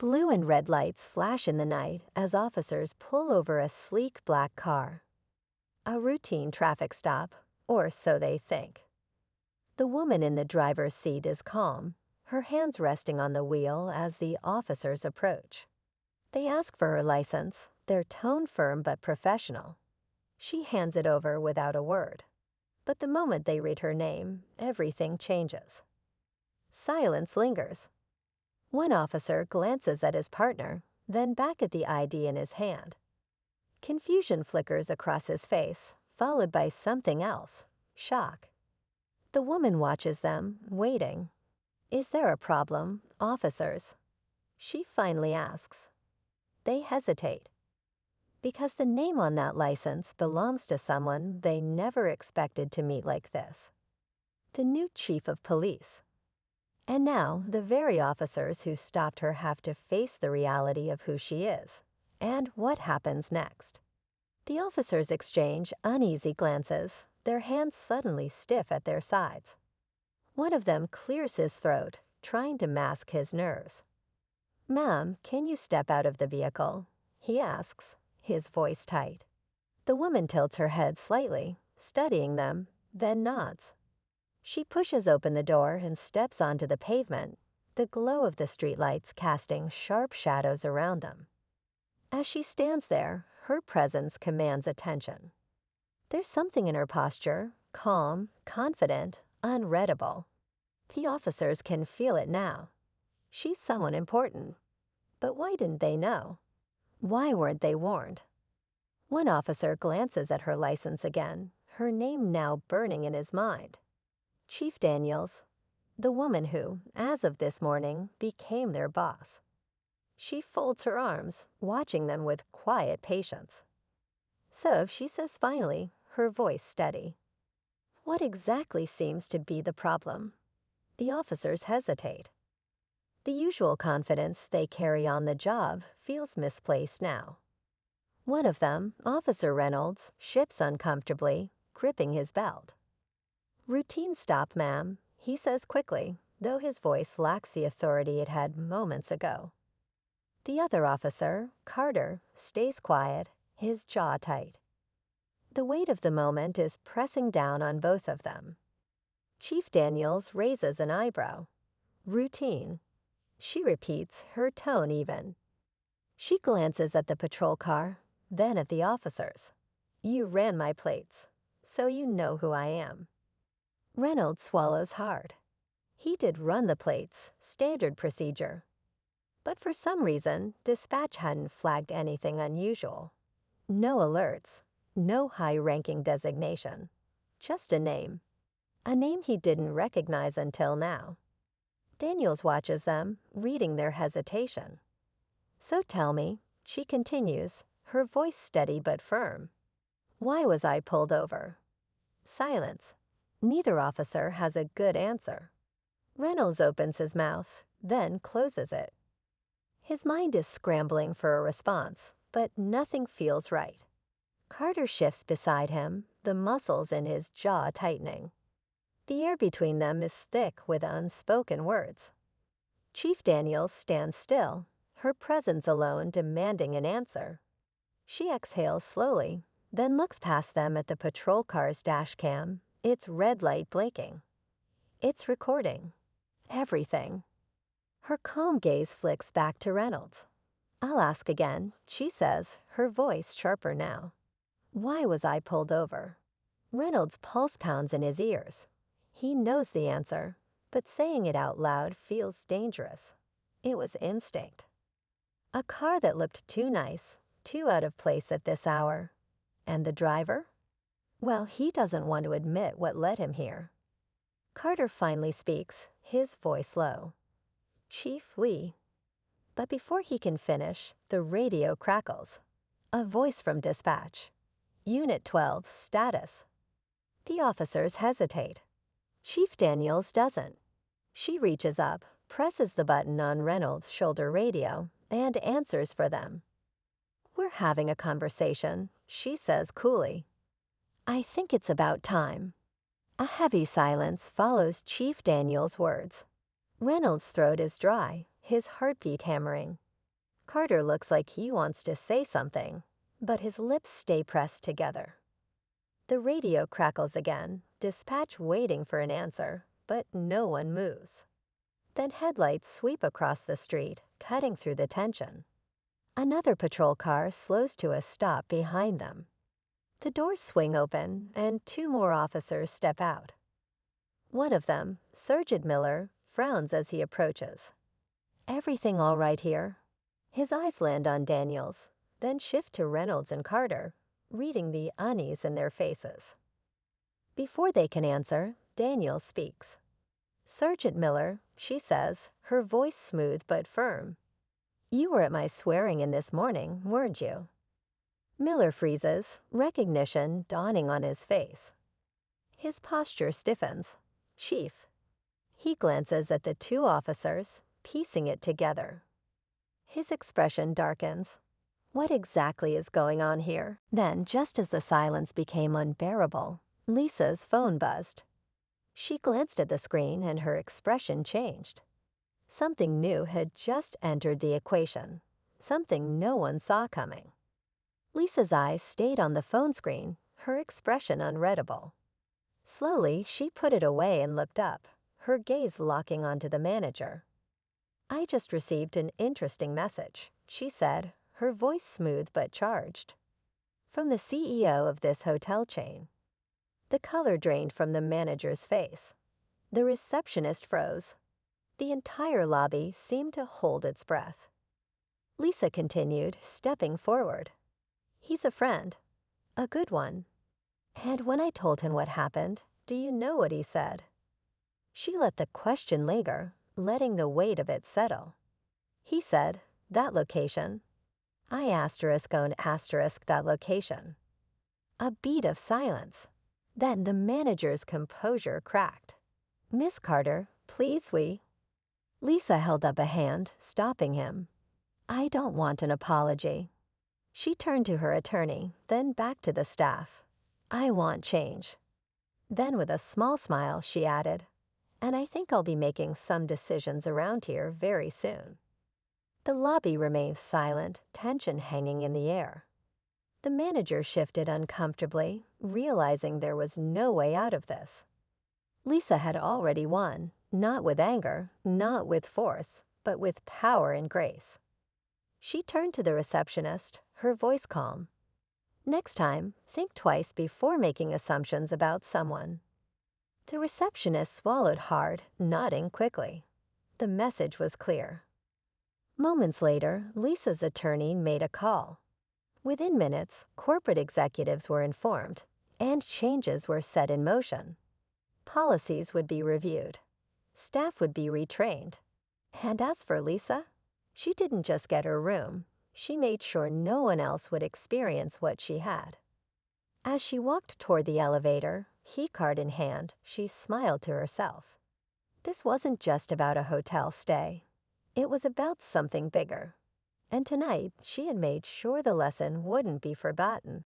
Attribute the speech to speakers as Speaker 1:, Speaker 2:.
Speaker 1: Blue and red lights flash in the night as officers pull over a sleek black car. A routine traffic stop, or so they think. The woman in the driver's seat is calm, her hands resting on the wheel as the officers approach. They ask for her license, their tone firm but professional. She hands it over without a word. But the moment they read her name, everything changes. Silence lingers. One officer glances at his partner, then back at the ID in his hand. Confusion flickers across his face, followed by something else, shock. The woman watches them, waiting. "Is there a problem, officers?" She finally asks. They hesitate. Because the name on that license belongs to someone they never expected to meet like this. The new chief of police. And now, the very officers who stopped her have to face the reality of who she is, and what happens next. The officers exchange uneasy glances, their hands suddenly stiff at their sides. One of them clears his throat, trying to mask his nerves. "Ma'am, can you step out of the vehicle?" he asks, his voice tight. The woman tilts her head slightly, studying them, then nods. She pushes open the door and steps onto the pavement, the glow of the streetlights casting sharp shadows around them. As she stands there, her presence commands attention. There's something in her posture, calm, confident, unreadable. The officers can feel it now. She's someone important. But why didn't they know? Why weren't they warned? One officer glances at her license again, her name now burning in his mind. Chief Daniels, the woman who, as of this morning, became their boss. She folds her arms, watching them with quiet patience. So she says finally, her voice steady. What exactly seems to be the problem? The officers hesitate. The usual confidence they carry on the job feels misplaced now. One of them, Officer Reynolds, ships uncomfortably, gripping his belt. "Routine stop, ma'am," he says quickly, though his voice lacks the authority it had moments ago. The other officer, Carter, stays quiet, his jaw tight. The weight of the moment is pressing down on both of them. Chief Daniels raises an eyebrow. "Routine." She repeats, her tone even. She glances at the patrol car, then at the officers. "You ran my plates, so you know who I am." Reynolds swallows hard. He did run the plates, standard procedure. But for some reason, dispatch hadn't flagged anything unusual. No alerts, no high-ranking designation, just a name. A name he didn't recognize until now. Daniels watches them, reading their hesitation. "So tell me," she continues, her voice steady but firm. "Why was I pulled over?" Silence. Neither officer has a good answer. Reynolds opens his mouth, then closes it. His mind is scrambling for a response, but nothing feels right. Carter shifts beside him, the muscles in his jaw tightening. The air between them is thick with unspoken words. Chief Daniels stands still, her presence alone demanding an answer. She exhales slowly, then looks past them at the patrol car's dash cam, its red light blinking. It's recording. Everything. Her calm gaze flicks back to Reynolds. "I'll ask again," she says, her voice sharper now. "Why was I pulled over?" Reynolds' pulse pounds in his ears. He knows the answer, but saying it out loud feels dangerous. It was instinct. A car that looked too nice, too out of place at this hour. And the driver? Well, he doesn't want to admit what led him here. Carter finally speaks, his voice low. "Chief, we..." But before he can finish, the radio crackles. A voice from dispatch. "Unit 12, status." The officers hesitate. Chief Daniels doesn't. She reaches up, presses the button on Reynolds' shoulder radio, and answers for them. "We're having a conversation," she says coolly. "I think it's about time." A heavy silence follows Chief Daniels' words. Reynolds' throat is dry, his heartbeat hammering. Carter looks like he wants to say something, but his lips stay pressed together. The radio crackles again, dispatch waiting for an answer, but no one moves. Then headlights sweep across the street, cutting through the tension. Another patrol car slows to a stop behind them. The doors swing open, and two more officers step out. One of them, Sergeant Miller, frowns as he approaches. "Everything all right here?" His eyes land on Daniels, then shift to Reynolds and Carter, reading the unease in their faces. Before they can answer, Daniels speaks. "Sergeant Miller," she says, her voice smooth but firm. "You were at my swearing-in this morning, weren't you?" Miller freezes, recognition dawning on his face. His posture stiffens. "Chief." He glances at the two officers, piecing it together. His expression darkens. What exactly is going on here? Then, just as the silence became unbearable, Lisa's phone buzzed. She glanced at the screen and her expression changed. Something new had just entered the equation, something no one saw coming. Lisa's eyes stayed on the phone screen, her expression unreadable. Slowly, she put it away and looked up, her gaze locking onto the manager. "I just received an interesting message," she said, her voice smooth but charged. "From the CEO of this hotel chain." The color drained from the manager's face. The receptionist froze. The entire lobby seemed to hold its breath. Lisa continued, stepping forward. "He's a friend. A good one. And when I told him what happened, do you know what he said?" She let the question linger, letting the weight of it settle. "He said, 'That location.' I asterisk on asterisk that location." A beat of silence. Then the manager's composure cracked. "Miss Carter, please we—" Lisa held up a hand, stopping him. "I don't want an apology." She turned to her attorney, then back to the staff. "I want change." Then with a small smile, she added, "And I think I'll be making some decisions around here very soon." The lobby remained silent, tension hanging in the air. The manager shifted uncomfortably, realizing there was no way out of this. Lisa had already won, not with anger, not with force, but with power and grace. She turned to the receptionist, her voice calm. "Next time, think twice before making assumptions about someone." The receptionist swallowed hard, nodding quickly. The message was clear. Moments later, Lisa's attorney made a call. Within minutes, corporate executives were informed, and changes were set in motion. Policies would be reviewed. Staff would be retrained. And as for Lisa, she didn't just get her room, she made sure no one else would experience what she had. As she walked toward the elevator, keycard in hand, she smiled to herself. This wasn't just about a hotel stay. It was about something bigger. And tonight, she had made sure the lesson wouldn't be forgotten.